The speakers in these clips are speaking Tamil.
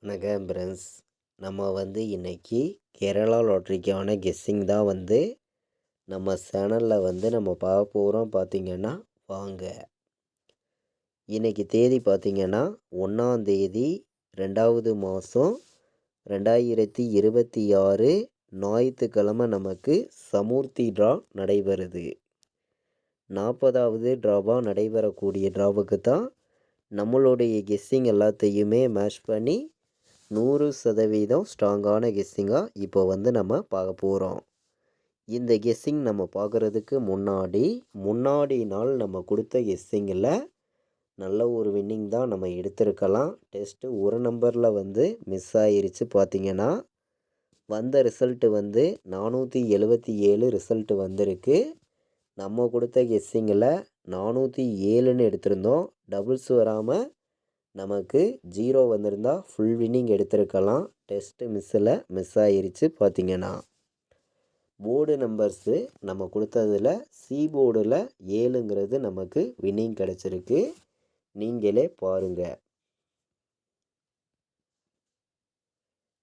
வணக்கம் ஃப்ரெண்ட்ஸ். நம்ம இன்னைக்கு கேரளா லாட்ரிக்கான கெஸ்ஸிங் தான் நம்ம சேனலில் நம்ம பார்க்க போகிறோம். பார்த்திங்கன்னா வாங்க. இன்றைக்கி தேதி பார்த்திங்கன்னா 1ஆம் தேதி 2வது மாதம் 2026 ஞாயிற்றுக்கிழமை நமக்கு சமூர்த்தி ட்ரா நடைபெறுது. 40வது ட்ராவாக நடைபெறக்கூடிய ட்ராவுக்கு தான் நம்மளுடைய கெஸ்ஸிங் எல்லாத்தையுமே மேட்ச் பண்ணி 100% ஸ்ட்ராங்கான கெஸ்ஸிங்காக இப்போ நம்ம பார்க்க போகிறோம். இந்த கெஸ்ஸிங் நம்ம பார்க்குறதுக்கு முன்னாடி நாள் நம்ம கொடுத்த கெஸ்ஸிங்கில் நல்ல ஒரு வின்னிங் தான் நம்ம எடுத்திருக்கலாம். டெஸ்ட்டு ஒரு நம்பரில் மிஸ் ஆயிருச்சு. பார்த்திங்கன்னா வந்த ரிசல்ட்டு 477 ரிசல்ட்டு வந்திருக்கு. நம்ம கொடுத்த கெஸ்ஸிங்கில் 407ன்னு எடுத்திருந்தோம். டபுள்ஸ் வராமல் நமக்கு 0 வந்திருந்தால் ஃபுல் வின்னிங் எடுத்திருக்கலாம். டெஸ்ட்டு மிஸ் ஆயிருச்சு. பார்த்திங்கன்னா போர்டு நம்பர்ஸு நம்ம கொடுத்ததில் சி போர்டில் 7ங்கிறது நமக்கு வின்னிங் கிடச்சிருக்கு. நீங்களே பாருங்கள்.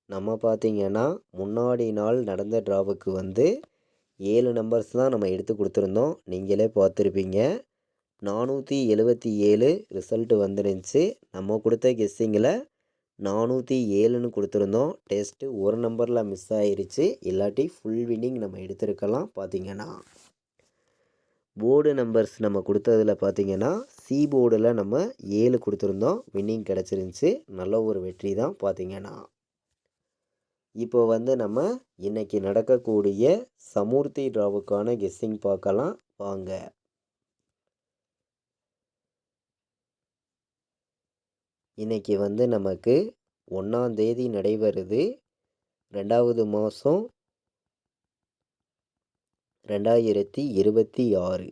நம்ம பார்த்திங்கன்னா முன்னாடி நாள் நடந்த ட்ராவுக்கு 7 நம்பர்ஸ் தான் நம்ம எடுத்து கொடுத்துருந்தோம். நீங்களே பார்த்துருப்பீங்க. 477 ரிசல்ட்டு வந்துருந்துச்சு. நம்ம கொடுத்த கெஸ்ஸிங்கில் 407ன்னு கொடுத்துருந்தோம். டெஸ்ட்டு ஒரு நம்பரில் மிஸ் ஆயிருச்சு. இல்லாட்டி ஃபுல் வின்னிங் நம்ம எடுத்திருக்கலாம். பார்த்திங்கன்னா போர்டு நம்பர்ஸ் நம்ம கொடுத்ததில் பார்த்திங்கன்னா சி போர்டில் நம்ம 7 கொடுத்துருந்தோம். வின்னிங் கிடச்சிருந்துச்சு. நல்ல ஒரு வெற்றி தான். பார்த்திங்கன்னா இப்போ நம்ம இன்றைக்கி நடக்கக்கூடிய சமூர்த்தி ட்ராவுக்கான கெஸ்ஸிங் பார்க்கலாம் வாங்க. இன்றைக்கி நமக்கு 1ஆம் தேதி நடைபெறுது. 2வது மாதம் 2026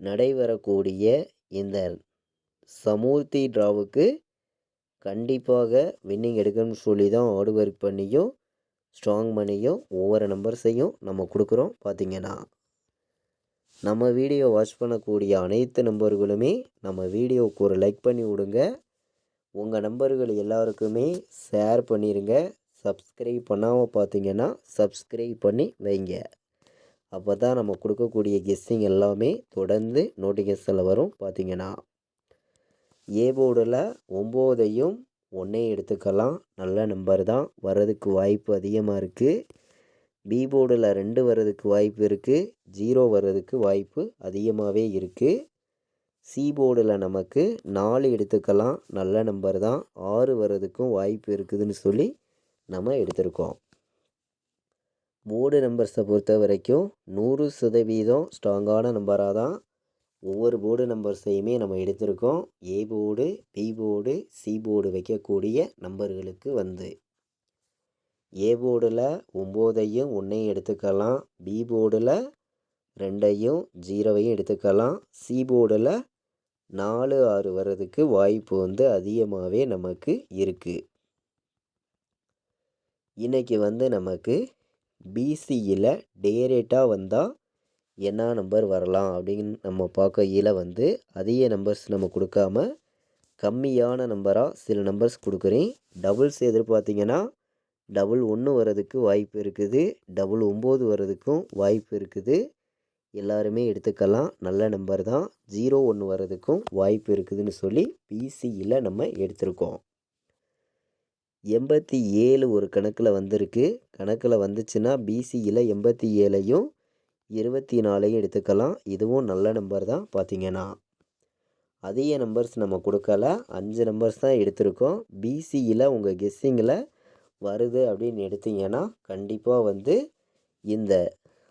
நடைபெறக்கூடிய இந்த சமூர்த்தி ட்ராவுக்கு கண்டிப்பாக வின்னிங் எடுக்கணும்னு சொல்லி தான் ஹார்ட் ஒர்க் பண்ணியும் ஸ்ட்ராங் பண்ணியும் ஒவ்வொரு நம்பர்ஸையும் நம்ம கொடுக்குறோம். பார்த்திங்கன்னா நம்ம வீடியோ வாட்ச் பண்ணக்கூடிய அனைத்து நம்பர்களுமே நம்ம வீடியோவுக்கு ஒரு லைக் பண்ணி விடுங்க. உங்கள் நம்பர்கள் எல்லாருக்குமே ஷேர் பண்ணிடுங்க. சப்ஸ்கிரைப் பண்ணாமல் பார்த்திங்கன்னா சப்ஸ்கிரைப் பண்ணி வைங்க. அப்போ தான் நம்ம கொடுக்கக்கூடிய கெஸ்ஸிங் எல்லாமே தொடர்ந்து நோட்டிஃபிகேஷனில் வரும். பார்த்திங்கன்னா ஏ போர்டில் 9ஐயும் 1ஐயும் எடுத்துக்கலாம். நல்ல நம்பர் தான். வர்றதுக்கு வாய்ப்பு அதிகமாக இருக்குது. பி போர்டில் 2 வர்றதுக்கு வாய்ப்பு இருக்குது. 0 வர்றதுக்கு வாய்ப்பு அதிகமாகவே இருக்குது. சி போர்டில் நமக்கு 4 எடுத்துக்கலாம். நல்ல நம்பர் தான். 6 வர்றதுக்கும் வாய்ப்பு இருக்குதுன்னு சொல்லி நம்ம எடுத்திருக்கோம். போர்டு நம்பர்ஸை பொறுத்த வரைக்கும் 100% ஸ்ட்ராங்கான நம்பராக தான் ஒவ்வொரு போர்டு நம்பர்ஸையுமே நம்ம எடுத்திருக்கோம். A board, B board, C board வைக்கக்கூடிய நம்பர்களுக்கு ஏ போர்டில் 9ஐயும் 1ஐயும் எடுத்துக்கலாம். பி போர்டில் 2ஐயும் 0ஐயும் எடுத்துக்கலாம். சி போர்டில் 4, 6 வர்றதுக்கு வாய்ப்பு அதிகமாகவே நமக்கு இருக்குது. இன்றைக்கி நமக்கு பிசியில் டேரேட்டாக வந்தால் என்ன நம்பர் வரலாம் அப்படின்னு நம்ம பார்க்கையில் அதிக நம்பர்ஸ் நம்ம கொடுக்காம கம்மியான நம்பராக சில நம்பர்ஸ் கொடுக்குறேன். டபுள்ஸ் எதிர்பார்த்திங்கன்னா 11 வர்றதுக்கு வாய்ப்பு இருக்குது. 9 வர்றதுக்கும் வாய்ப்பு இருக்குது. எல்லாருமே எடுத்துக்கலாம். நல்ல நம்பர் தான். 01 வர்றதுக்கும் வாய்ப்பு இருக்குதுன்னு சொல்லி பிசியில் நம்ம எடுத்திருக்கோம். 87 ஒரு கணக்கில் வந்திருக்கு. கணக்கில் வந்துச்சுன்னா பிசியில் 87ஐயும் 24ஐயும் எடுத்துக்கலாம். இதுவும் நல்ல நம்பர் தான். பார்த்திங்கன்னா அதிக நம்பர்ஸ் நம்ம கொடுக்கல. 5 நம்பர்ஸ் தான் எடுத்திருக்கோம். பிசியில் உங்கள் கெஸ்ஸிங்கில் வருது அப்படின்னு எடுத்தீங்கன்னா கண்டிப்பாக இந்த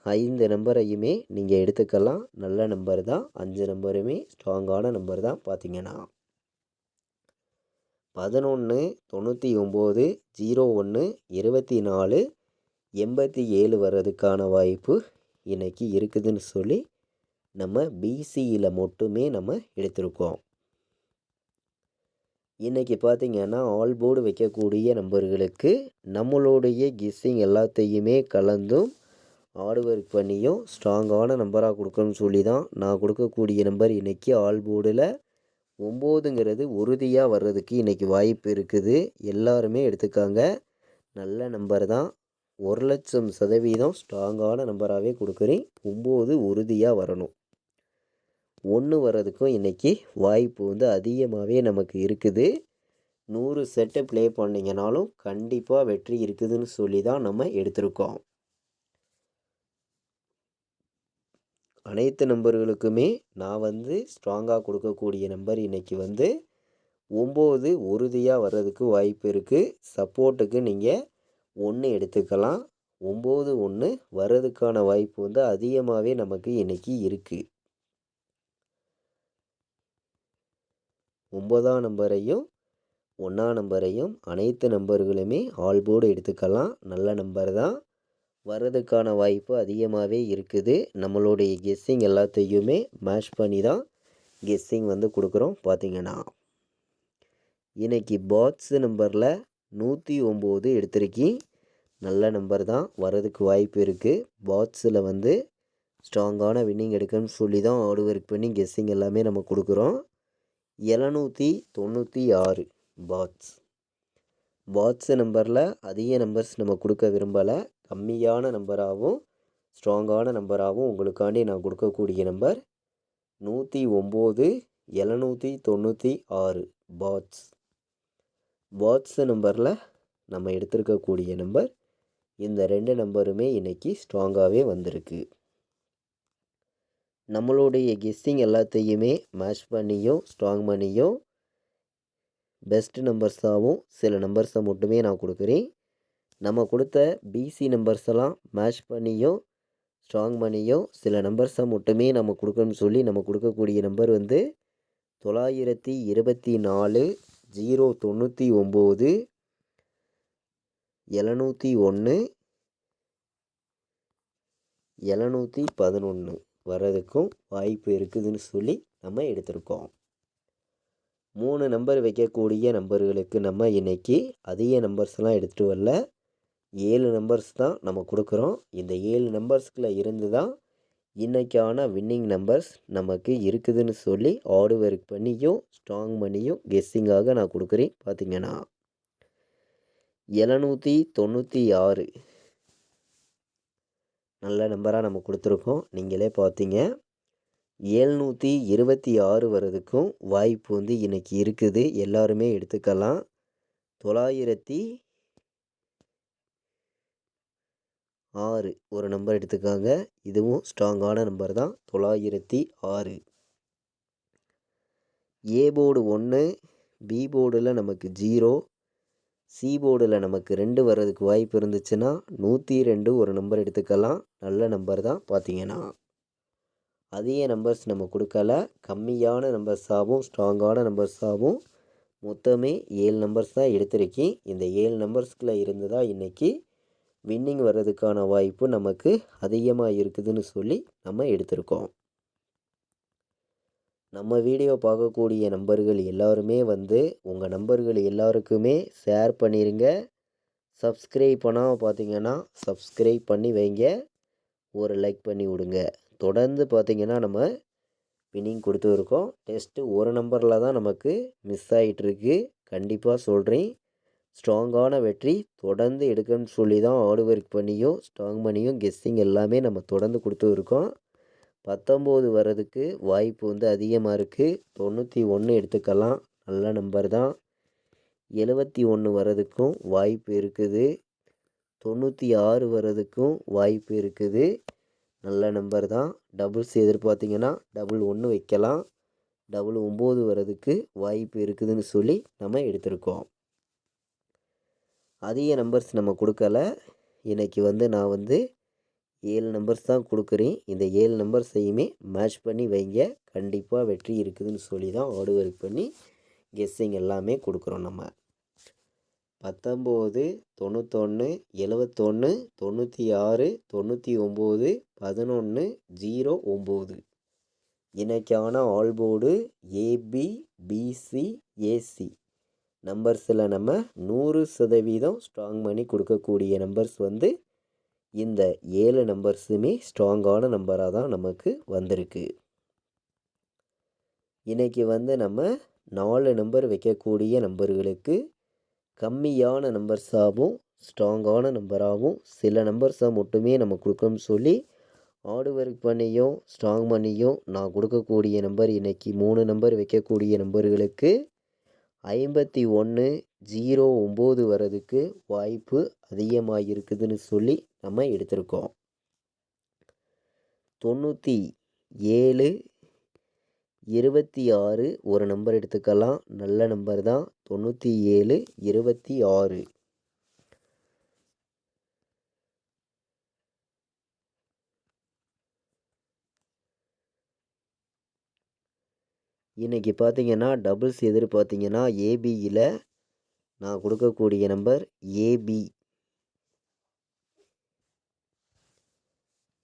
5 நம்பரையுமே நீங்கள் எடுத்துக்கலாம். நல்ல நம்பர் தான். 5 நம்பருமே ஸ்ட்ராங்கான நம்பர் தான். பார்த்திங்கன்னா 11, 99, 01, 24, 87 வர்றதுக்கான வாய்ப்பு இன்றைக்கி இருக்குதுன்னு சொல்லி நம்ம பிசியில் மட்டுமே நம்ம எடுத்திருக்கோம். இன்றைக்கி பார்த்திங்கன்னா ஆல் போர்டு வைக்கக்கூடிய நம்பர்களுக்கு நம்மளுடைய கெஸ்ஸிங் எல்லாத்தையுமே கலந்தும் ஹார்ட் ஒர்க் பண்ணியும் ஸ்ட்ராங்கான நம்பராக கொடுக்கணும்னு சொல்லி தான் நான் கொடுக்கக்கூடிய நம்பர் இன்றைக்கி ஆல் போர்டில் 9ங்கிறது உறுதியாக வர்றதுக்கு இன்றைக்கி வாய்ப்பு இருக்குது. எல்லாருமே எடுத்துக்காங்க. நல்ல நம்பர் தான். 1,00,000% ஸ்ட்ராங்கான நம்பராகவே கொடுக்குறேன். 9 உறுதியாக வரணும். 1 வர்றதுக்கும் இன்றைக்கி வாய்ப்பு வந்து அதிகமாகவே நமக்கு இருக்குது. 100 செட்டு ப்ளே பண்ணிங்கனாலும் கண்டிப்பாக வெற்றி இருக்குதுன்னு சொல்லி தான் நம்ம எடுத்திருக்கோம். அனைத்து நம்பர்களுக்குமே நான் வந்து ஸ்ட்ராங்காக கொடுக்கக்கூடிய நம்பர் இன்றைக்கி வந்து 9 உறுதியாக வர்றதுக்கு வாய்ப்பு இருக்குது. சப்போர்ட்டுக்கு நீங்கள் 1 எடுத்துக்கலாம். 9 1 வர்றதுக்கான வாய்ப்பு வந்து அதிகமாகவே நமக்கு இன்றைக்கி இருக்குது. 9ஆம் நம்பரையும் 1ஆம் நம்பரையும் அனைத்து நம்பர்களுமே ஆல் போர்டு எடுத்துக்கலாம். நல்ல நம்பர் தான். வர்றதுக்கான வாய்ப்பு அதிகமாகவே இருக்குது. நம்மளுடைய கெஸ்ஸிங் எல்லாத்தையுமே மேட்ச் பண்ணி தான் கெஸ்ஸிங் வந்து கொடுக்குறோம். பார்த்திங்கன்னா இன்றைக்கி பாட்ஸு நம்பரில் 109 எடுத்திருக்கேன். நல்ல நம்பர் தான். வர்றதுக்கு வாய்ப்பு இருக்குது. பாட்ஸில் வந்து ஸ்ட்ராங்கான வின்னிங் எடுக்கணும்னு சொல்லி தான் ஆர்டு ஒர்க் பண்ணி கெஸ்ஸிங் எல்லாமே நம்ம கொடுக்குறோம். 796 பாட்ஸு நம்பரில் அதிக நம்பர்ஸ் நம்ம கொடுக்க விரும்பலை. கம்மியான நம்பராகவும் ஸ்ட்ராங்கான நம்பராகவும் உங்களுக்காண்டி நான் கொடுக்கக்கூடிய நம்பர் 109 796 பாட்ஸு நம்பரில் நம்ம எடுத்திருக்கக்கூடிய நம்பர் இந்த 2 நம்பருமே இன்றைக்கி ஸ்ட்ராங்காகவே வந்திருக்கு. நம்மளுடைய கெஸ்ஸிங் எல்லாத்தையுமே மேட்ச் பண்ணியும் ஸ்ட்ராங் பண்ணியும் பெஸ்ட் நம்பர்ஸாகவும் சில நம்பர்ஸை மட்டுமே நான் கொடுக்குறேன். நம்ம கொடுத்த பிசி நம்பர்ஸ் எல்லாம் மேட்ச் பண்ணியும் ஸ்ட்ராங் பண்ணியும் சில நம்பர்ஸை மட்டுமே நம்ம கொடுக்கணும்னு சொல்லி நம்ம கொடுக்கக்கூடிய நம்பர் வந்து 924 099 701 711 வர்றதுக்கும் வாய்ப்பு இருக்குதுன்னு சொல்லி நம்ம எடுத்திருக்கோம். 3 நம்பர் வைக்கக்கூடிய நம்பர்களுக்கு நம்ம இன்றைக்கி அதிக நம்பர்ஸ்லாம் எடுத்துகிட்டு வரல. 7 நம்பர்ஸ் தான் நம்ம கொடுக்குறோம். இந்த 7 நம்பர்ஸ்குள்ளே இருந்து தான் இன்றைக்கான வின்னிங் நம்பர்ஸ் நமக்கு இருக்குதுன்னு சொல்லி ஆர்டு ஒர்க் பண்ணியும் ஸ்ட்ராங் பண்ணியும் கெஸ்ஸிங்காக நான் கொடுக்குறேன். பார்த்திங்கன்னா 796 நல்ல நம்பராக நம்ம கொடுத்துருக்கோம். நீங்களே பார்த்தீங்க. 726 வர்றதுக்கும் வாய்ப்பு வந்து இன்றைக்கி இருக்குது. எல்லாருமே எடுத்துக்கலாம். 906 ஒரு நம்பர் எடுத்துக்காங்க. இதுவும் ஸ்ட்ராங்கான நம்பர் தான். 906 ஏ போர்டு 1 பி போர்டில் நமக்கு 0 சி போர்டில் நமக்கு 2 வர்றதுக்கு வாய்ப்பு இருந்துச்சுன்னா 102 ஒரு நம்பர் எடுத்துக்கலாம். நல்ல நம்பர் தான். பார்த்திங்கன்னா அதிக நம்பர்ஸ் நம்ம கொடுக்கல. கம்மியான நம்பர்ஸாகவும் ஸ்ட்ராங்கான நம்பர்ஸாகவும் மொத்தமே 7 நம்பர்ஸ் தான் எடுத்திருக்கேன். இந்த 7 நம்பர்ஸ்குள்ளே இருந்து தான் இன்றைக்கி வின்னிங் வர்றதுக்கான வாய்ப்பு நமக்கு அதிகமாக இருக்குதுன்னு சொல்லி நம்ம எடுத்திருக்கோம். நம்ம வீடியோ பார்க்கக்கூடிய நம்பர்கள் எல்லாருமே வந்து உங்கள் நம்பர்கள் எல்லாருக்குமே ஷேர் பண்ணிடுங்க. சப்ஸ்கிரைப் பண்ணாமல் பார்த்தீங்கன்னா சப்ஸ்கிரைப் பண்ணி வைங்க. ஒரு லைக் பண்ணி விடுங்க. தொடர்ந்து பார்த்திங்கன்னா நம்ம வின்னிங் கொடுத்துருக்கோம். டெஸ்ட்டு ஒரு நம்பரில் தான் நமக்கு மிஸ் ஆகிட்டுருக்கு. கண்டிப்பாக சொல்கிறேன். ஸ்ட்ராங்கான வெற்றி தொடர்ந்து எடுக்கணும்னு சொல்லி தான் ஆர்டு ஒர்க் பண்ணியும் ஸ்ட்ராங் பண்ணியும் கெஸ்ஸிங் எல்லாமே நம்ம தொடர்ந்து கொடுத்துருக்கோம். 19 வர்றதுக்கு வாய்ப்பு வந்து அதிகமாக இருக்குது. 91 எடுத்துக்கலாம். நல்ல நம்பர் தான். 71 வர்றதுக்கும் வாய்ப்பு இருக்குது. 96 வர்றதுக்கும் வாய்ப்பு இருக்குது. நல்ல நம்பர் தான். டபுள்ஸ் எதிர்பார்த்திங்கன்னா 11 வைக்கலாம். 99 வர்றதுக்கு வாய்ப்பு இருக்குதுன்னு சொல்லி நம்ம எடுத்திருக்கோம். அதிக நம்பர்ஸ் நம்ம கொடுக்கல. இன்றைக்கி வந்து நான் வந்து 7 நம்பர்ஸ் தான் கொடுக்குறேன். இந்த 7 நம்பர்ஸையுமே மேட்ச் பண்ணி வைங்க. கண்டிப்பாக வெற்றி இருக்குதுன்னு சொல்லி தான் ஆர்டு ஒர்க் பண்ணி கெஸ்ஸிங் எல்லாமே கொடுக்குறோம். நம்ம 19 91 71 96 99 11 09 இன்றைக்கான ஆல் போர்டு ABBCAC நம்பர்ஸில் நம்ம 100% ஸ்ட்ராங் பண்ணி கொடுக்கக்கூடிய நம்பர்ஸ் வந்து இந்த 7 நம்பர்ஸுமே ஸ்ட்ராங்கான நம்பராக தான் நமக்கு வந்திருக்கு. இன்றைக்கி வந்து நம்ம 4 நம்பர் வைக்கக்கூடிய நம்பர்களுக்கு கம்மியான நம்பர்ஸாகவும் ஸ்ட்ராங்கான நம்பராகவும் சில நம்பர்ஸை மட்டுமே நம்ம கொடுக்கணும்னு சொல்லி ஹார்டு ஒர்க் பண்ணியும் ஸ்ட்ராங் பண்ணியும் நான் கொடுக்கக்கூடிய நம்பர் இன்றைக்கி 3 நம்பர் வைக்கக்கூடிய நம்பர்களுக்கு 5109 வர்றதுக்கு வாய்ப்பு அதிகமாக இருக்குதுன்னு சொல்லி நம்ம எடுத்திருக்கோம். 97 26 ஒரு நம்பர் எடுத்துக்கலாம். நல்ல நம்பர் தான். 97 26. இன்றைக்கி பார்த்தீங்கன்னா டபுள்ஸ் எதிர் பார்த்தீங்கன்னா ஏபியில் நான் கொடுக்கக்கூடிய நம்பர் ஏபி.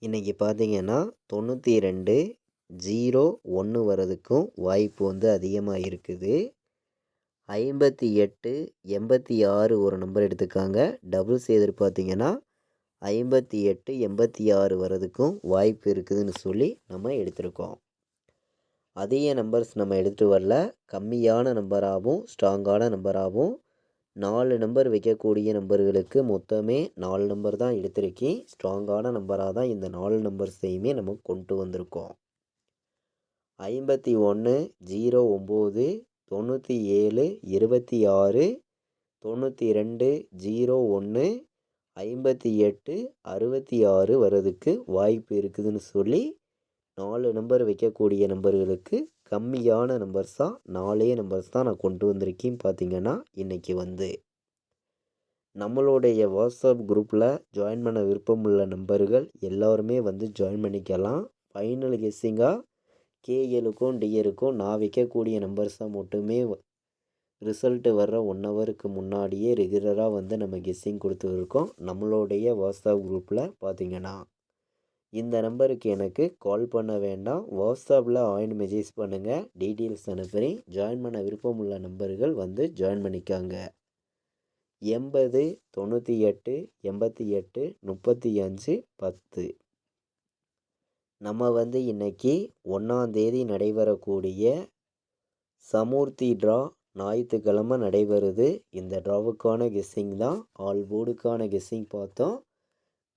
இன்றைக்கி பார்த்தீங்கன்னா 9201 வர்றதுக்கும் வாய்ப்பு வந்து அதிகமாக இருக்குது. 58 86 ஒரு நம்பர் எடுத்துக்காங்க. டபுள்ஸ் எதிர் பார்த்தீங்கன்னா 58 86 வர்றதுக்கும் வாய்ப்பு இருக்குதுன்னு சொல்லி நம்ம எடுத்திருக்கோம். அதிக நம்பர்ஸ் நம்ம எடுத்துகிட்டு வரல. கம்மியான நம்பராகவும் ஸ்ட்ராங்கான நம்பராகவும் 4 நம்பர் வைக்கக்கூடிய நம்பர்களுக்கு மொத்தமே 4 நம்பர் தான் எடுத்திருக்கேன். ஸ்ட்ராங்கான நம்பராக தான் இந்த 4 நம்பர்ஸையுமே நம்ம கொண்டு வந்திருக்கோம். 51 09 97 26 92 01 58 66 வர்றதுக்கு வாய்ப்பு இருக்குதுன்னு சொல்லி 4 நம்பர் வைக்கக்கூடிய நம்பர்களுக்கு கம்மியான நம்பர்ஸாக 4 நம்பர்ஸ் தான் நான் கொண்டு வந்திருக்கேன். பார்த்திங்கன்னா இன்றைக்கி வந்து நம்மளுடைய வாட்ஸ்அப் குரூப்பில் ஜாயின் பண்ண விருப்பமுள்ள நம்பர்கள் எல்லோருமே வந்து ஜாயின் பண்ணிக்கலாம். ஃபைனல் கெஸ்ஸிங்காக கேஎலுக்கும் டிஎருக்கும் நான் வைக்கக்கூடிய நம்பர்ஸாக மட்டுமே ரிசல்ட்டு வர்ற 1 ஹவருக்கு முன்னாடியே ரெகுலராக வந்து நம்ம கெஸ்ஸிங் கொடுத்துருக்கோம். நம்மளுடைய வாட்ஸ்அப் குரூப்பில் பார்த்திங்கன்னா இந்த நம்பருக்கு எனக்கு கால் பண்ண வேண்டாம். வாட்ஸ்அப்பில் ஆயின் மெசேஜ் பண்ணுங்கள். டீட்டெயில்ஸ் அனுப்புகிறேன். ஜாயின் பண்ண விருப்பமுள்ள நம்பர்கள் வந்து ஜாயின் பண்ணிக்காங்க. 80 98 88 35 10. நம்ம வந்து இன்றைக்கி 1ஆம் தேதி நடைபெறக்கூடிய சமூர்த்தி ட்ரா ஞாயிற்றுக்கிழமை நடைபெறுது. இந்த ட்ராவுக்கான கெஸ்ஸிங் தான். ஆல் போர்டுக்கான கெஸ்ஸிங் பார்த்தோம்.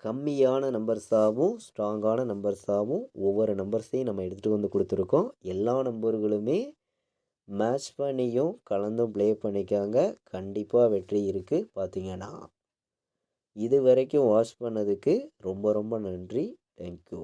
கம்மியான நம்பர்ஸாகவும் ஸ்ட்ராங்கான நம்பர்ஸாகவும் ஒவ்வொரு நம்பர்ஸையும் நம்ம எடுத்துகிட்டு வந்து கொடுத்துருக்கோம். எல்லா நம்பர்களுமே மேட்ச் பண்ணியும் கலந்தும் ப்ளே பண்ணிக்காங்க. கண்டிப்பாக வெற்றி இருக்குது. பார்த்திங்கன்னா இது வரைக்கும் வாட்ச் பண்ணதுக்கு ரொம்ப ரொம்ப நன்றி. தேங்க்யூ.